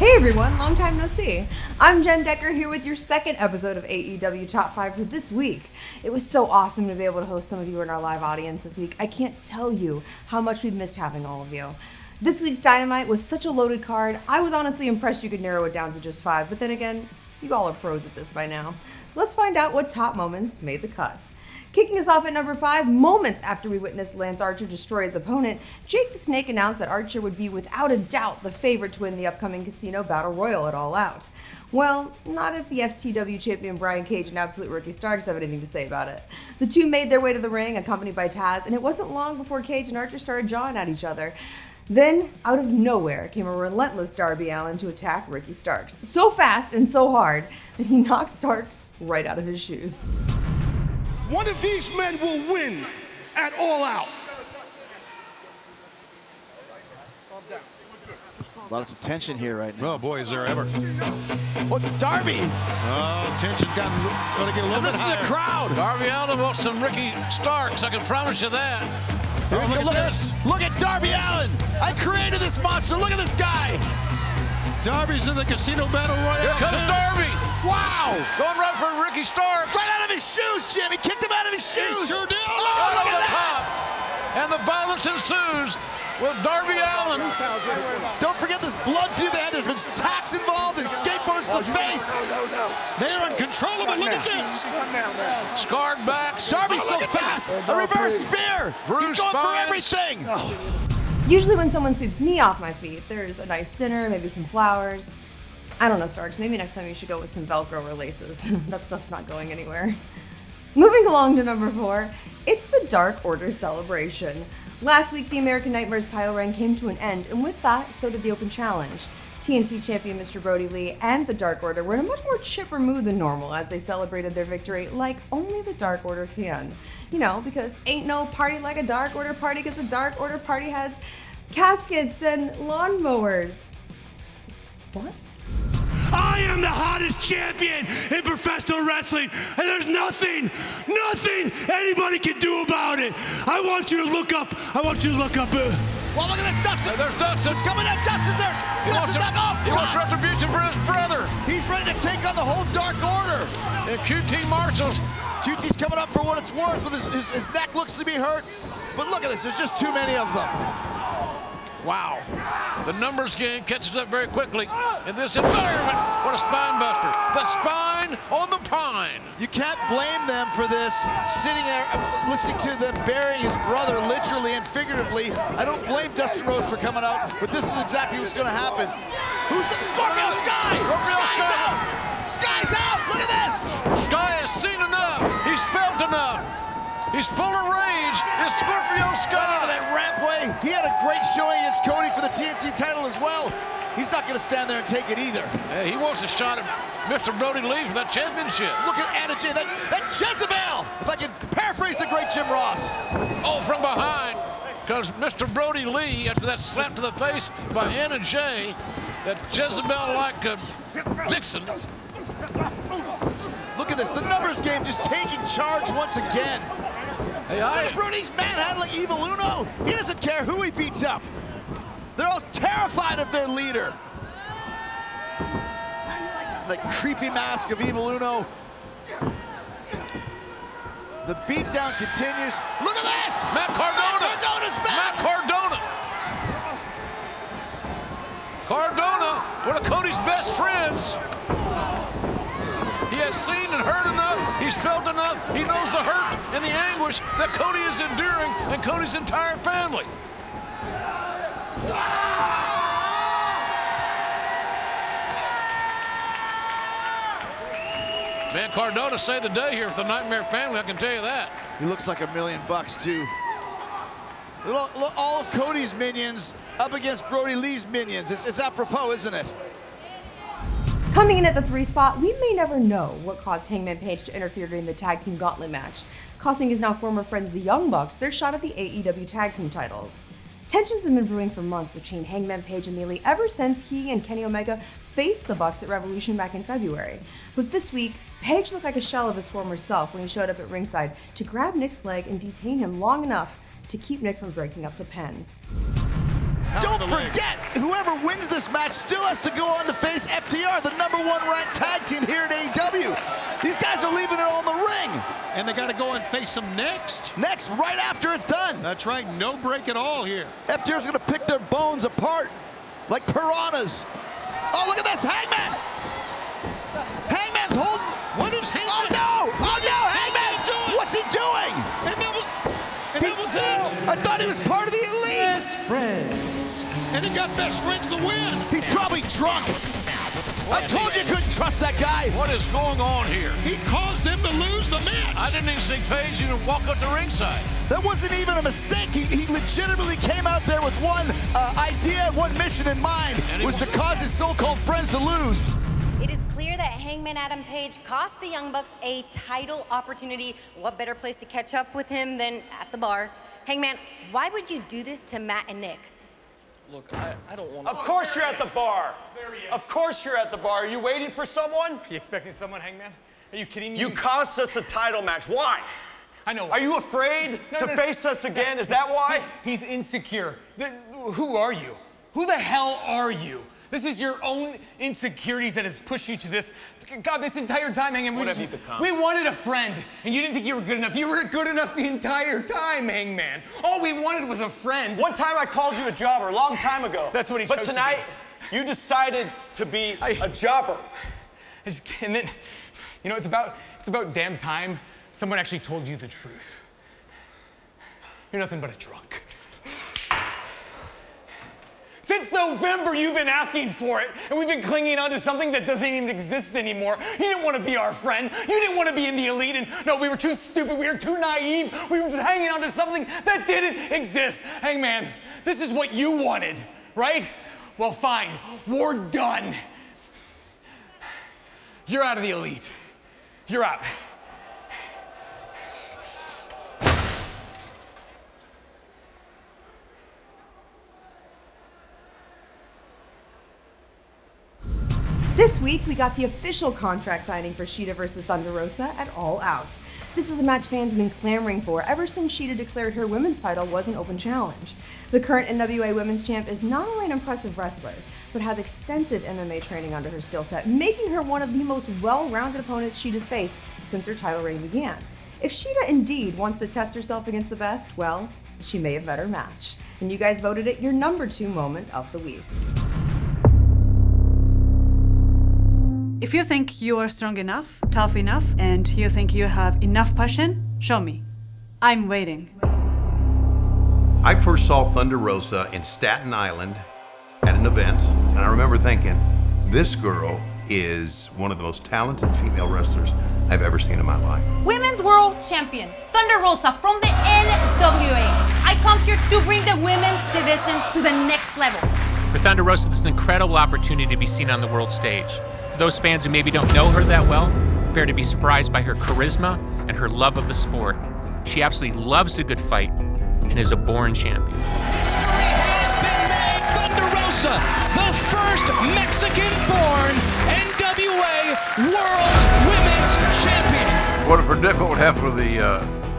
Hey everyone, long time no see. I'm Jen Decker here with your second episode of AEW Top 5 for this week. It was so awesome to be able to host some of you in our live audience this week. I can't tell you how much we've missed having all of you. This week's Dynamite was such a loaded card. I was honestly impressed you could narrow it down to just 5, but then again, you all are pros at this by now. Let's find out what top moments made the cut. Kicking us off at number 5, moments after we witnessed Lance Archer destroy his opponent, Jake the Snake announced that Archer would be without a doubt the favorite to win the upcoming Casino Battle Royal at All Out. Well, not if the FTW champion Brian Cage and Absolute Rookie Starks have anything to say about it. The two made their way to the ring, accompanied by Taz, and it wasn't long before Cage and Archer started jawing at each other. Then, out of nowhere, came a relentless Darby Allin to attack Ricky Starks. So fast and so hard that he knocked Starks right out of his shoes. One of these men will win at All Out. Lots of tension here right now. Oh boy, is there ever. Oh, Darby! Oh, tension's going to get a little bit higher. This is the crowd! Darby Allin wants some Ricky Starks, I can promise you that. Look at this! Look at Darby Allin! I created this monster, look at this guy! Darby's in the Casino Battle Royale. Here comes Darby! Wow! Going right for Ricky Starks! Right out of his shoes, Jim! He kicked him out of his shoes! He sure did! Oh, Right look over at the that! top! And the violence ensues with Darby Allin. Don't forget this blood feud they had. There's been tacks involved and skateboards to the face. They're uncontrollable. Look at this. Scarred backs. Darby's so fast. A reverse spear. Bruce He's going for spines. everything. Usually when someone sweeps me off my feet, there's a nice dinner, maybe some flowers. I don't know, Starks, maybe next time you should go with some Velcro or laces. That stuff's not going anywhere. Moving along to number 4, it's the Dark Order celebration. Last week, the American Nightmares title reign came to an end, and with that, so did the Open Challenge. TNT champion Mr. Brody Lee and the Dark Order were in a much more chipper mood than normal as they celebrated their victory like only the Dark Order can. You know, because ain't no party like a Dark Order party because the Dark Order party has caskets and lawnmowers. What? I am the hottest champion in professional wrestling, and there's nothing anybody can do about it. I want you to look up. Well, look at this, Dustin. There's Dustin. It's coming in. Dustin's there. Dustin's back up. He wants retribution for his brother. He's ready to take on the whole Dark Order. And QT Marshall's. QT's coming up for what it's worth. With his neck looks to be hurt. But look at this. There's just too many of them. Wow. The numbers game catches up very quickly in this environment. What a spine buster. The spine on the pine. You can't blame them for this, sitting there listening to them burying his brother literally and figuratively. I don't blame Dustin Rhodes for coming out, but this is exactly what's going to happen. Who's the Scorpio Sky? Sky's out! Sky's out! Look at this! Sky has seen enough. He's felt enough. He's full of rage. It's Scorpio Sky. Right over that rampway. He had a great showing against Cody for the TNT title as well. He's not going to stand there and take it either. Hey, he wants a shot at Mr. Brody Lee for that championship. Look at Anna Jay, that Jezebel! If I could paraphrase the great Jim Ross. Oh, from behind comes Mr. Brody Lee after that slap to the face by Anna Jay. That Jezebel-like vixen. Look at this, the numbers game just taking charge once again. Hey, Look at Brody's manhandling Evil Uno. He doesn't care who he beats up. They're all terrified of their leader. The creepy mask of Evil Uno. The beatdown continues. Look at this! Matt Cardona. Matt Cardona's back! Matt Cardona. Cardona, one of Cody's best friends. He has seen and heard enough. He's felt enough. He knows the hurt and the anguish that Cody is enduring and Cody's entire family. Man, Cardona saved the day here for the Nightmare family, I can tell you that. He looks like $1 million too. All of Cody's minions up against Brody Lee's minions. It's apropos, isn't it? Coming in at the 3 spot, we may never know what caused Hangman Page to interfere during the tag team gauntlet match, costing his now former friends the Young Bucks their shot at the AEW tag team titles. Tensions have been brewing for months between Hangman Page and the Elite ever since he and Kenny Omega faced the Bucks at Revolution back in February. But this week, Page looked like a shell of his former self when he showed up at ringside to grab Nick's leg and detain him long enough to keep Nick from breaking up the pen. Don't forget, whoever wins this match still has to go undefeated. face him next. Next, right after it's done. That's right, no break at all here. FTR's gonna pick their bones apart like piranhas. Oh, look at this, Hangman! Hangman's holding. What is Hangman? Oh no! Oh no, Hangman! What's he doing? And that was it. I thought he was part of the elite. Best friends. And he got best friends to win. He's probably drunk. I told you couldn't trust that guy. What is going on here? He caused them to lose the match. I didn't even see Paige even walk up to ringside. That wasn't even a mistake. He legitimately came out there with one idea, one mission in mind, was to cause his so-called friends to lose. It is clear that Hangman Adam Page cost the Young Bucks a title opportunity. What better place to catch up with him than at the bar? Hangman, why would you do this to Matt and Nick? Look, I don't want to. Of course you're at the bar. Of course you're at the bar. Are you waiting for someone? Are you expecting someone, Hangman? Are you kidding me? You cost us a title match. Why? I know. Are you afraid to face us again? Is that why? He's insecure. Who are you? Who the hell are you? This is your own insecurities that has pushed you to this. God, this entire time, Hangman, What have you become? We wanted a friend, and you didn't think you were good enough. You were good enough the entire time, Hangman. All we wanted was a friend. One time I called you a jobber, a long time ago. That's what he But chose to tonight, you decided to be a jobber. And then, you know, it's about damn time someone actually told you the truth. You're nothing but a drunk. Since November, you've been asking for it, and we've been clinging on to something that doesn't even exist anymore. You didn't want to be our friend. You didn't want to be in the elite, and no, we were too stupid. We were too naive. We were just hanging on to something that didn't exist. Hangman, this is what you wanted, right? Well, fine. We're done. You're out of the elite. You're out. This week, we got the official contract signing for Shoda versus Thunder Rosa at All Out. This is a match fans have been clamoring for ever since Shoda declared her women's title was an open challenge. The current NWA Women's Champ is not only an impressive wrestler, but has extensive MMA training under her skill set, making her one of the most well-rounded opponents Shoda's faced since her title reign began. If Shoda indeed wants to test herself against the best, well, she may have met her match. And you guys voted it your number 2 moment of the week. If you think you are strong enough, tough enough, and you think you have enough passion, show me. I'm waiting. I first saw Thunder Rosa in Staten Island at an event, and I remember thinking, this girl is one of the most talented female wrestlers I've ever seen in my life. Women's World Champion, Thunder Rosa from the NWA. I come here to bring the women's division to the next level. For Thunder Rosa, this is an incredible opportunity to be seen on the world stage. For those fans who maybe don't know her that well, prepare to be surprised by her charisma and her love of the sport. She absolutely loves a good fight and is a born champion. History has been made. Thunder Rosa, the first Mexican-born NWA World Women's Champion. What would happen with the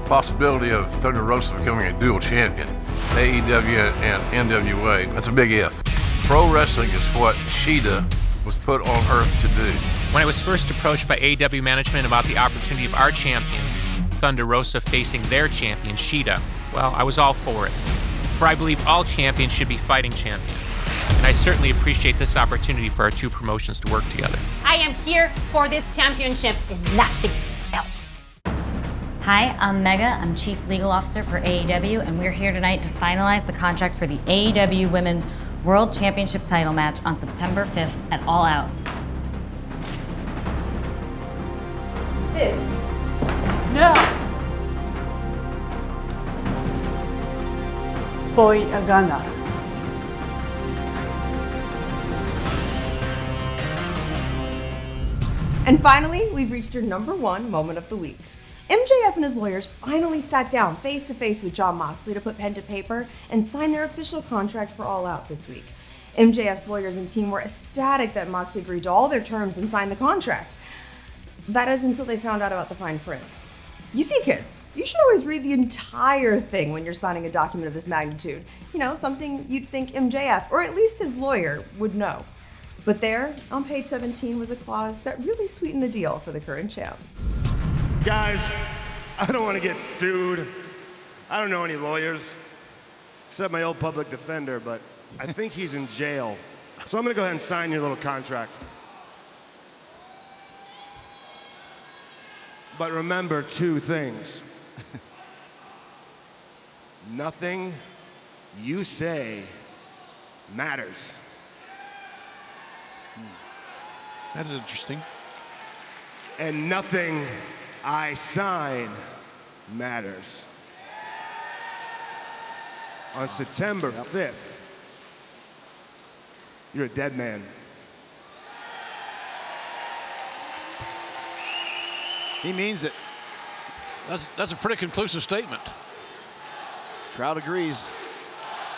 possibility of Thunder Rosa becoming a dual champion? AEW and NWA, that's a big if. Pro wrestling is what Shoda was put on earth to do. When I was first approached by AEW management about the opportunity of our champion, Thunder Rosa, facing their champion, Shoda, well, I was all for it. For I believe all champions should be fighting champions. And I certainly appreciate this opportunity for our two promotions to work together. I am here for this championship and nothing else. Hi, I'm Mega. I'm Chief Legal Officer for AEW, and we're here tonight to finalize the contract for the AEW Women's World Championship title match on September 5th at All Out. This. No! Boy Agana. And finally, we've reached your number 1 moment of the week. MJF and his lawyers finally sat down face to face with John Moxley to put pen to paper and sign their official contract for All Out this week. MJF's lawyers and team were ecstatic that Moxley agreed to all their terms and signed the contract. That is until they found out about the fine print. You see, kids, you should always read the entire thing when you're signing a document of this magnitude. You know, something you'd think MJF, or at least his lawyer, would know. But there, on page 17, was a clause that really sweetened the deal for the current champ. Guys, I don't want to get sued. I don't know any lawyers, except my old public defender, but I think he's in jail. So I'm going to go ahead and sign your little contract. But remember 2 things. Nothing you say matters. That's interesting. And nothing I sign matters. On September 5th, you're a dead man. He means it. That's a pretty conclusive statement. Crowd agrees.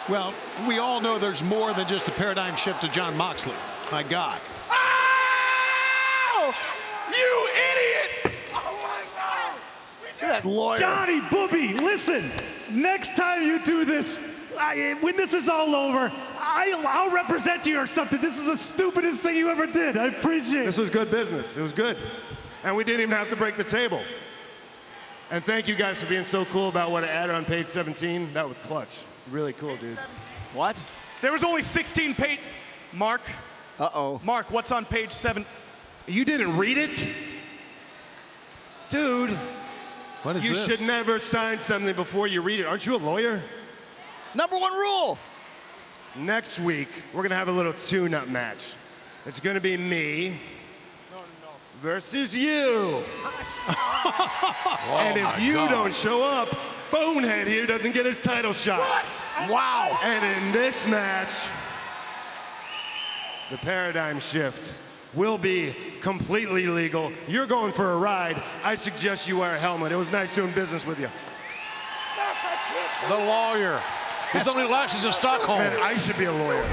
Well, we all know there's more than just a paradigm shift to John Moxley. My God. Oh! You idiot! Oh my God! That lawyer. Johnny Booby, listen. Next time you do this, when this is all over, I'll represent you or something. This is the stupidest thing you ever did. I appreciate it. This was good business. It was good. And we didn't even have to break the table. And thank you guys for being so cool about what I added on page 17. That was clutch. Really cool, dude. What? There was only 16 page. Mark. Uh-oh. Mark, what's on page 7? You didn't read it? Dude. What is you this? should never sign something before you read it. Aren't you a lawyer? Number 1 rule. Next week, we're going to have a little tune-up match. It's going to be me versus you. And if you don't show up, Bonehead here doesn't get his title shot. What? Wow. And in this match, the paradigm shift will be completely legal. You're going for a ride. I suggest you wear a helmet. It was nice doing business with you. The lawyer. He's only licensed in Stockholm. Man, I should be a lawyer.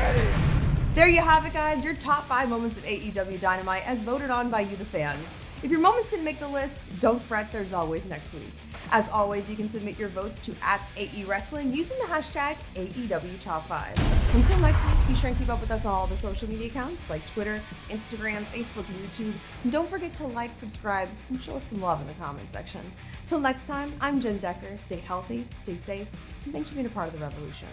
There you have it, guys. Your top 5 moments of AEW Dynamite as voted on by you, the fans. If your moments didn't make the list, don't fret, there's always next week. As always, you can submit your votes to @AEWrestling using the hashtag AEW Top 5. Until next week, be sure and keep up with us on all the social media accounts like Twitter, Instagram, Facebook, and YouTube. And don't forget to like, subscribe, and show us some love in the comment section. Till next time, I'm Jen Decker. Stay healthy, stay safe, and thanks for being a part of the revolution.